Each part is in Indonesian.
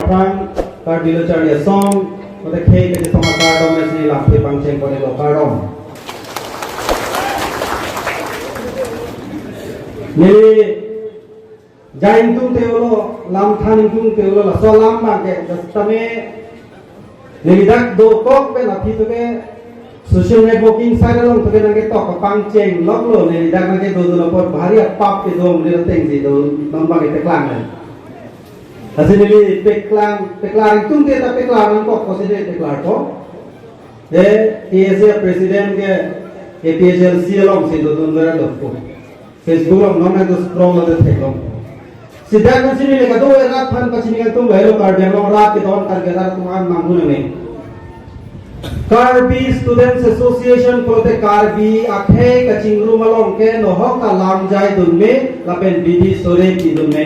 Frank kar bilo charya song mate khei ke song kar dom me sini laphe pangcheng kore lo kar dom ni jain tung teolo lam than tung teolo la so lam ma ke dastame ni dak do kok pe la phi to ke social networking sare long to ke na ke to ka pangcheng lok lo ni dak na ke do do por bhari pap ke dom ni teng ji do nom ba ke teklang na asini peklang tung te ta peklang ko ko se peklar ko de TSA president ke APHLC long se do dun dara lo ko Facebook long non to strong lo de theklo sidha kan sini le ka do rat phan ka sini tum bhelo kar de long rat ke don kar ke dar tum an mangu ne Karbi Students Association prote Karbi akhe ka chingru malong ke no hok ka lam jai dun me lapen bidi sore ki dun me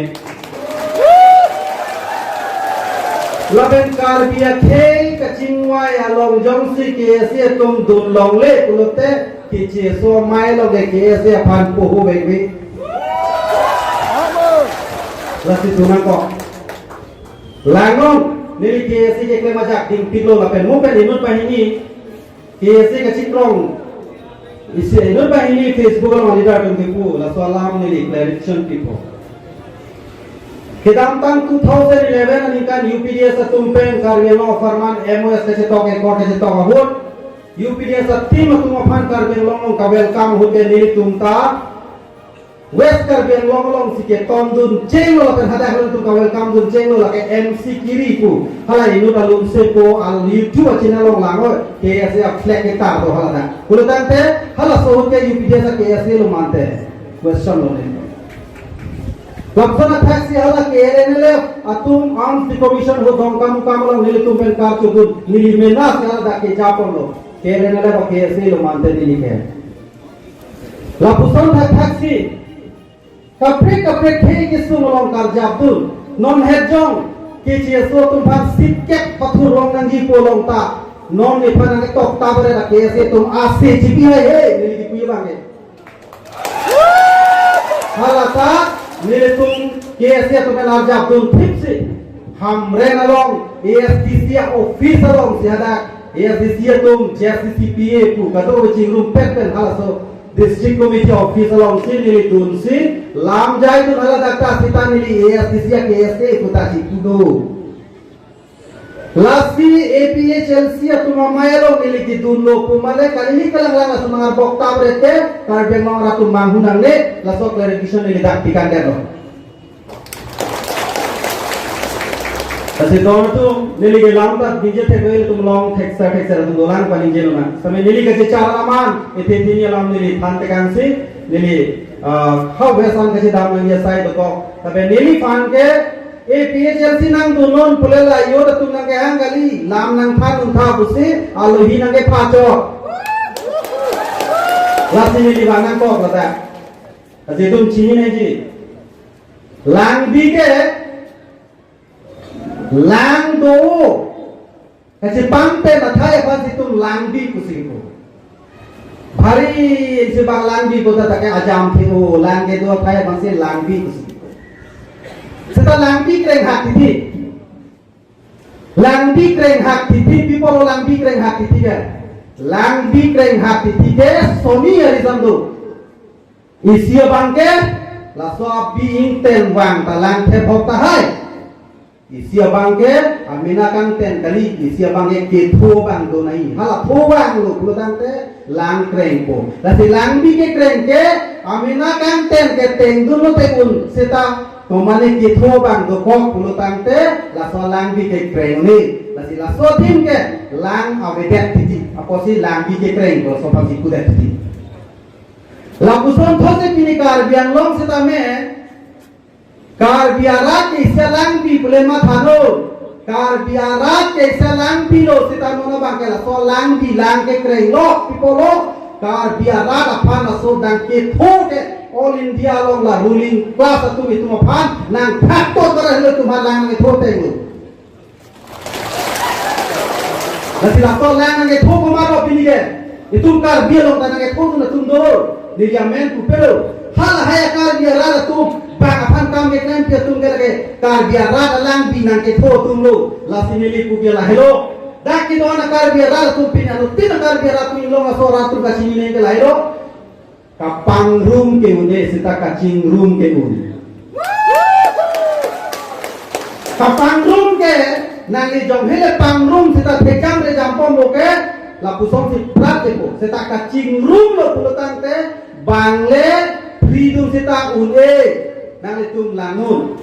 laben Karbi akhe ka chingwai along jongsi ke se tum dun long le kulote ki che so mai lo ge ke se phan pu hu be be lasi tunan ko langon nili KSC ke klema jak ding pilo lapen mo pen inut bahini KSC ka chikrong isi inut bahini Facebook lo leader tung tipu la salam nili clarification people kedam tang 2011 ani kan UPDS tumpen kargelo farman MOS ke tok e court ke tok hut UPDS tim tum fan kargelo long ka welcome hut nili tumta West Karbian long sike tom dun cheng lo kan hada hal tu ka welcome dun cheng lo la ke MC kiri pu hala inu da lum se po al YouTube channel long lango KSA flag ke ta do hala da kulo tante hala so ke UPDS KSA lo mante question lo ne Laksana taxi hala ke NL atum arms commission ho dong kam lo nili tum pen kar chu dun nili mena se hala da ke japon lo ke NL ba KSA lo mante nili ke Lapuson taxi kapre khei ke sum long kar jabdul non hejong ke che so tum phan sit kek pathur long nang ji po long ta non ni phan ang tok ta bare la ke se tum ase jipi hai he ni di pi bang he halata ni tum ke se tum na jabdul thip se ham re na long ASDC office long se hada ASDC tum JCCPA pu ka do ching room pet pen halaso District Committee Office along sini tunsi lam jai tu nala dakta sita nili ASDC ya KSA ikuta cipudo lasi APHLC ya tumamaya lo nili kidunlo pumale kali kalang lang aso mga bokta brete karbeng mga ratu manghunang ne laso clarification nili daktikan dero Kasi doon tu nili ke lam tak bije the koil tum long theksa tum dolang paling jelo na sampai nili ke cara aman ete dini lam nili thante kansi nili how besan ke dam nang ya sai doko tapi nili fan ke APHLC nang dunon pulela yo da tum nang ke angali lam nang phan un tha busi alohi nang ke phacho lasi nili banang ko kata kasi tum chini nahi ji lang bi ke lang do kasi pampe mathai apa situ lang bi kusiku bhari se bang lang bi kota take ajam thiu lang ke do phai bang se lang bi kusiku seta lang bi kreng hak tithi lang bi kreng hak tithi people lang bi kreng hak tithi ke lang bi kreng hak tithi ke somi arizam do isia bang ke la so bi inten wang ta lang the phok ta hai isia bangke amina kang ten kali isia bangke ke tho bang do nai hala tho bang lo kulo tante lang kreng po la si lang bi ke kreng ke amina kang ten ke teng du lo te un seta to mane ke tho bang do ko kulo tante la so lang bi ke kreng ni la si la so tim ke lang awedet titi apo si lang bi ke kreng ko so pasi kudet titi la puson those pini kar biang long seta me Kar biarat ke lang bi boleh mathano kar biarat ke lang bi lo sita mono bangkela so lang bi lang ke kreng lo people lo kar biarat aphan so dang ke tho ke all India long la ruling class tu itu aphan nang thakto kare lo tumha lang ke tho te lo nasi la so lang ke tho ko maro pini ke itu kar biar lo tanang ke tho tu na tum do ni yamen tu pero hal haya kar biarat tu bang apan kam ke klaim pia tung ke lage kar biara lang binang ke tho tung lu la sinili ku biala hello dak ki dona kar biara tung pin anu tin kar biara tung lo ngasora tung ka sini ke la hello ka pangrum ke une sita ka cingrum ke une ka pangrum ke nangi jong hele pangrum sita thekam re jampom lo ke la pusong si prat ko sita ka cingrum lo pulutan te bangle freedom sita une nangi tung langun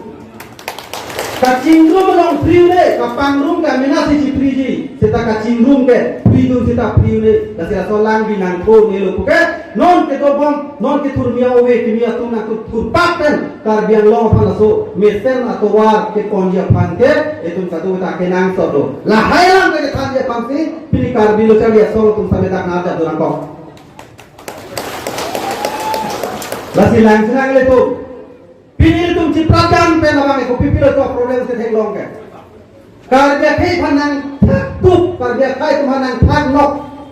kacing room long priune kapang room ka mena si priji sita kacing room ke pridu sita priune la sila solang binang ko nelo puke non ke to bom non ke tur mia owe kimia tung na tur paten kar biang long phala so mesen ato war ke konja pante etum satu ta kenang sodo la hailang ke khanje pamsi pini kar bilo chalia so tum sabe tak na ta durang ko la silang sinang le tu Pinil tum ciprakan pe namang ko pipilo to problem se thek long ke kar dia khai phanang tup kar dia khai phanang thak nok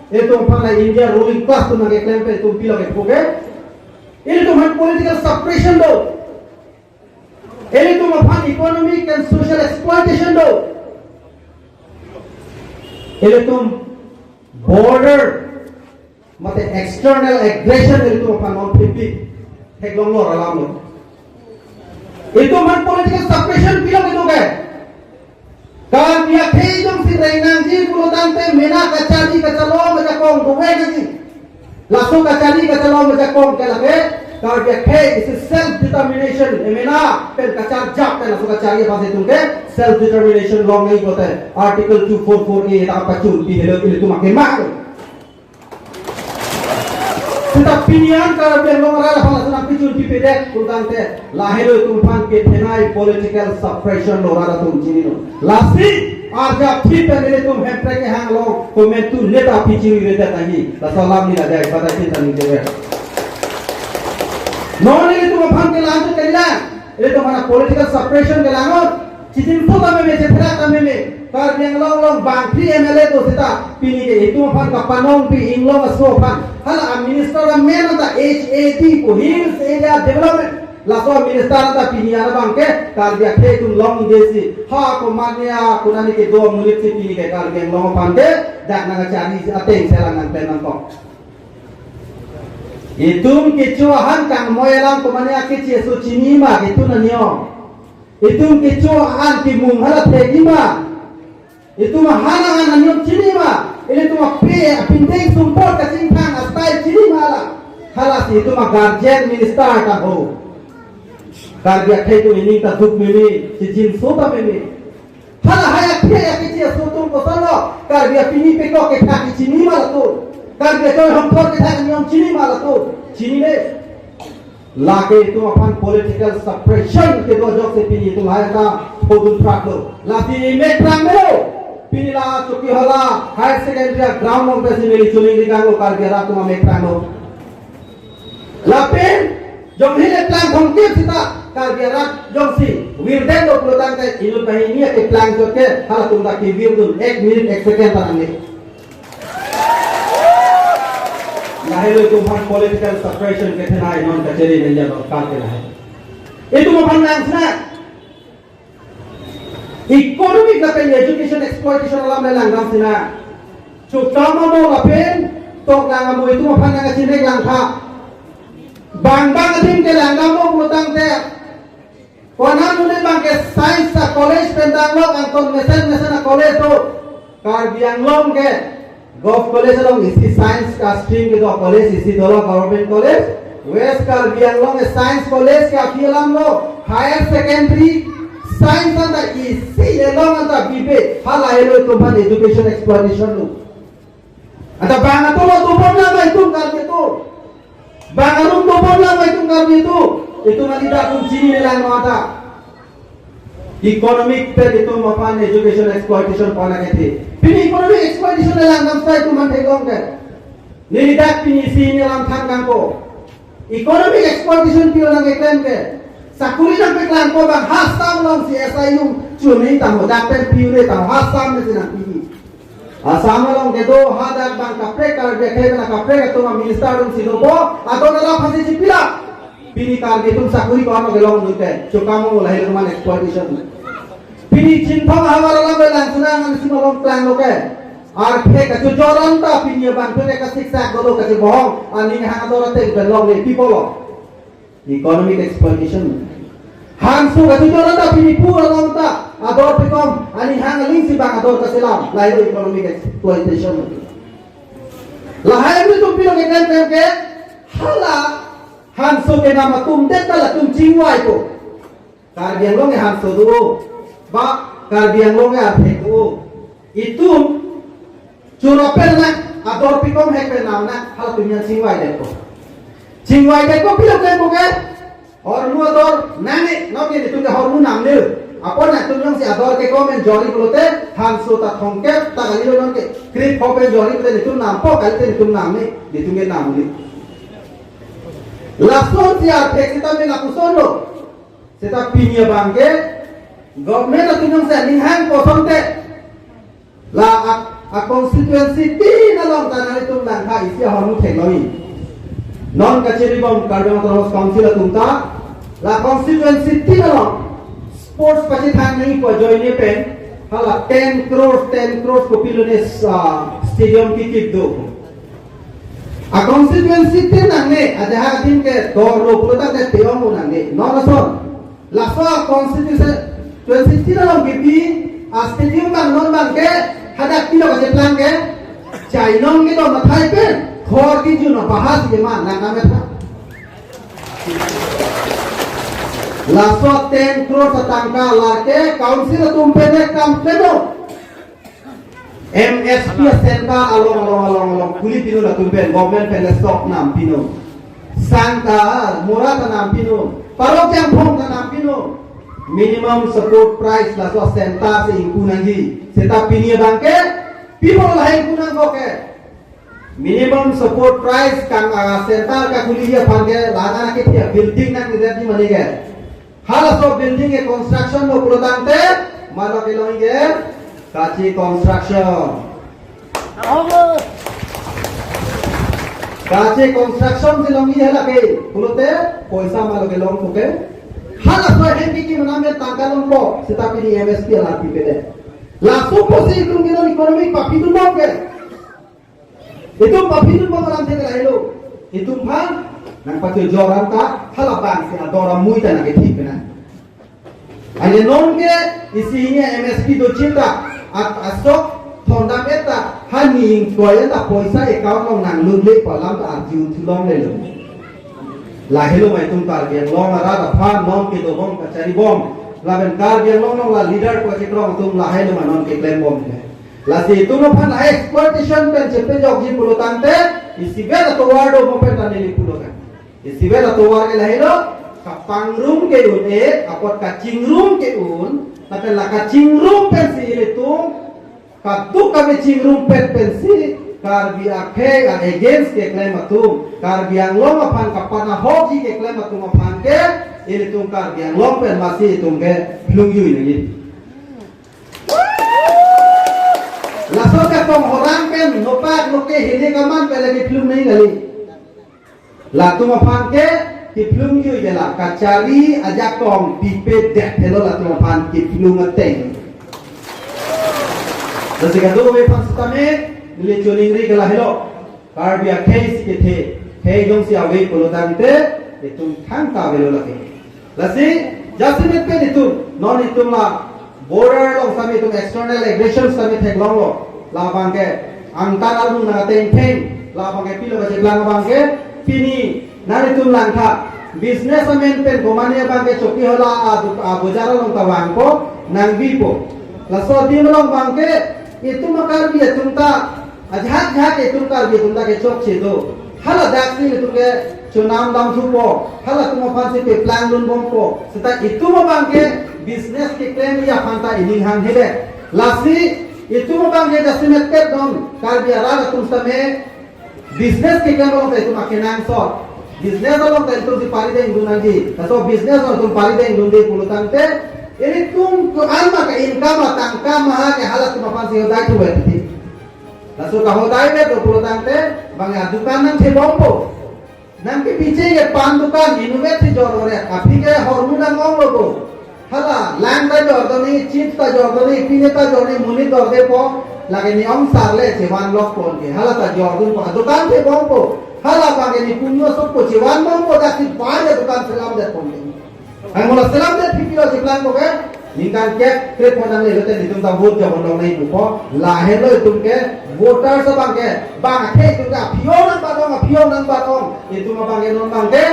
e tum phana India ruling class tum nage claim pe tum pilo ke phoge ini tum political suppression do ini tum phan economic and social exploitation do ini tum border mate external aggression ini tum phan on pipi thek long lo alam lo itu man political suppression bilang itu kan kan dia kejong si renang ji pulutan te mena kacari kacalo majakong duwe ngaji langsung kacari kacalo majakong kelake kalau dia ke is self determination mena pen kacar jak pen langsung kacari pas itu ke self determination long ngai kote article 244A tak pacul pi hello itu makin mak kita pilihan kalau dia mengarah pada senang picul pipedek kurang teh lahir tumpan ke tenai political suppression lorara tum cini no lasi arja fit ini tum hempre ke hang lo komentu neta picul reda tadi la salam ni ada pada cinta ni dia non ini tum pan ke lanjut ke lah ini tum mana political suppression ke langot cincin tu kami mencetera kami me kar yang long bang pri MLA tu kita pini ke itu pan kapanong pi inglong asopan hala minister mena ta HAD ko hills area development laso minister ta pini ara bang ke kar dia ke tum long desi ha ko mania kunani ke do mulit si pini ke kar yang long pan ke dak na cari ateng serangan tenan ko itum kecuahan kang moelang ko mania ke cesu cinima itu nanyo itum kecuahan ki munghala tegima itu mah hana nyok cini mah ini tu mah penting support ke singkang astai cini malah halas itu mah guardian minister tahu guardian itu ini tak duk ini cicin suta ini hala haya kia kecil sutung kosalo guardian pini pekok ke kaki cini malah tu guardian kau hampir ke kaki nyok cini malah tu cini ne lagi itu apa political suppression ke dua jok sepini itu haya ta podun praklo lagi metrang melo Pinila cuki hala higher secondary ground of besi meli chuling di kango kar biara tuma mekrano lapin jom hile plan khongkip sita kar biara jom si wirden do pulutan ke inut bahini ke plan joke hala tumda ki wirdun 1 minute 1 second tanane lahelo tumhan political suppression ke thenai non kacheri nenja do kar ke lahe itu mo pandang sna economic lapen education exploitation alam lang ram sina chukama mo lapen tok lang mo itu mapan nga sineng lang tha bang adim ke lang mo putang te konan nune bang ke science sa college pendang lo ang kon mesen na college to kar biang lom ke golf college long isi science ka stream ke do college isi dolo government college west kar biang lom science college ka filam lo higher secondary science anda isi elong anda bibe hala elo tumhan education exploitation lu ada bang ato lo tupon lang ba itu kar itu bang arum tupon lang ba itu kar itu malida kung sini nilang mata economic per itu mapan education exploitation pala kete pini economic exploitation nilang namsa itu man tegong ke nilidak pini sini lang thang ko economic exploitation pio lang eklem ke sakuri nang peklan ko bang hasam long si SIU chuni tamo dakten piure tamo hasam ne sinang pi asam long ke do hadak bang kapre kar de khe na kapre to minister dum sino ko ato na la phasi chipila pini karbi tum sakuri ko ano gelong nute chokamo mo lahir man exploitation pini chinthong hawara la belang sunang an simalong plan loke ar phe ka joran ta pini ban phe ka siksa ko ka bohong ani ha adora te belong le people economic exploitation hansu ka joran ta pini pura long ta ador pe kom ani ha ling si bang ador ka silam lahir economic exploitation lahir ni tum pilo ke hala hanso ke nama tum deta la tum jingwai ko karbiang long hanso du ba karbiang long aphe ko itum churopel na ador pikom hekpe nam na hala tum yang jingwai de ko pilo ke और नु ador nane no ke tu ke hor nu nam ne apon na tum yang si ador ke ko men jori bolte hanso ta thongke ta gali lo ke krip hope jori bolte tum nam po kal te tum nam ne ditum ke nam ni lason siya kita me lakuson lo seta pinya bangke government atunong sa ninghang ko sonte la a constituency ti na long tanah itu langka isi hormu teknologi non kacheri bom karbon terus council atunta la constituency ti na long sports pachi thang nahi ko join pen hala 10 crores ko pilone stadium ki kit do a constituency te nangne aja din ke dor lo puta te teong mo nangne no na son la so constituency te na gibi a stadium bang non bang ke hada kilo ka plan ke chai nong ke do na thai pe khor ki ju no bahas ye man na na me tha la so 10 crores tangka la ke council tum pe ne kam pe no MSP senka along kuli pino la tumpen government pen stock nam pino sangka murata nam pino parok jang phong nam pino minimum support price la so senta se inkunangi seta pinie bangke people la inkunang boke minimum support price kan senta ka kuli ya phange lagana ke building nang nirati manige hala so building e construction no prodante malo ke loinge Kachi construction. Kachi construction silongi hela ke pulote poisa malo ke long puke. Hala so hendi ki maname tangkalong po setapi di MSP ala pipede. Langsung posi itung kino economic papidun mo ke. Itung papidun mo malam teke lahilo. Itung man nang pati joran ta hala bang si adora muita na ke tipena. Ane non ke isinya MSP do cinta at asok thonda meta hani koyata poisa account long nang lule palam ta arju thulong le lo la helo mai tum kar biang long ara da phan non ke do bom kachari bom la ben kar biang long la leader ko ke krong tum la helo manon ke claim bom le la si tum no phan exploitation pen chepe jog ji pulo tante isibela to wardo mo pen tane li pulo kan isibela to war ke la helo kapang room ke un apot kacing room ke un tapi la kacing room pensi itu katu kami cing room pensi karbi akhe an against ke claim atum karbi ang long apan kapana hoji ke claim atum apan ke ini tum karbi ang long pen masih tum ke belum yui lagi laso ke tong orang pen nopak noke hini kaman pe lagi belum nahi gali la tum apan ke kiplung yu jela kacari ajak tong pipe dek hello la tong pan kiplung ngeteng jadi kado we pan sutame nile choling ri gala hello karbia case ke the jong si awe polo dante itum thang ta velo lake lasi jasmet pe itum non itum la border long sami itum external aggression sami thek long lo la bangke angkara lu na teng teng la bangke pilo ka jeglang bangke pini nari tum langka businessman pen komania bangke choki hola bojara long tawang ko nang bipo laso dim long bangke itu makar bi tumta ajhat itu kar bi tumta ke chok chedo hala dakni itu ke chunam dam supo hala tum fansi pe plan lun bom ko seta itu bangke business ke claim ya phanta ini hang hele lasi itu bangke dasimet ke don kar bi ara tum same business ke claim long itu makenang so business along tentu di pari deng dunanji atau business along pari deng dundi pulutante ini tum ko alma ka income tangka maha ke halat tu mapan sih hodai tu berarti lasu ka hodai be pulutante bang adukan nang se bombo nang ke piche ke pan dukan innovate si jor ore api ke hormona ngong logo hala lang ta jor doni chips ta jor doni pine ta jor ni muni jor de po lage ni ong sarle chewan lok pon ke hala ta jor dun pa dukan ke bong po hala pa ke ni punyo sok po chewan bong po da si pa de dukan selam de pon ke ang mola selam de pipilo chiplan ko ke nikan ke kre ponang le lote nitum ta vote jabon dong nei ko la he lo tum ke voter sa bang ke bang ke tum ka pio nang ba dong itu ma bang ke non bang ke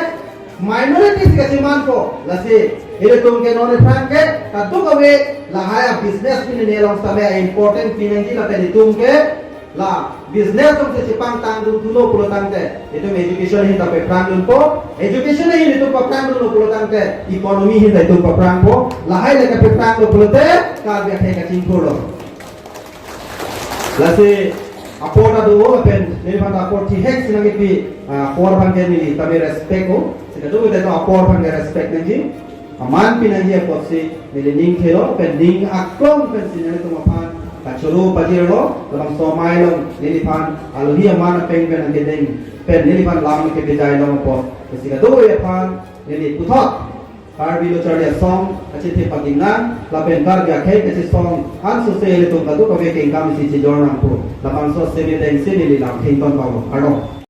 minority ke siman ko la se ele tum ke non fran ke ta tu ka we la haya business pin ne long sa me important pin ngi la te tum ke la business tum se chipang tang du tulo pulo tang te itu education hin ta pe fran dun po education hin itu pa fran dun pulo tang te economy hin ta itu pa fran po la hai le ka pe fran du pulo te ka be the ka chin pulo la se apota do pen ne ban apot ti hex na ngi por ban ke ni ta me respect ko se ka do te to apor ban ke respect ngi aman pin ngi apot se ne ning thelo pen ning aklong pen sin ne to ma pan kacuru pajiro dalam somai long nilipan aluhi amana peng pen ang gedeng pen nilipan lam ke bijay long po kasi ka do ya pan nili puthot par bilo charya song kasi the pagingan la pen gar ga khay kasi song han su se le to ka do ka ve ke ngam si si jornang po la pan so se be deng se nili lam thing ton pa aro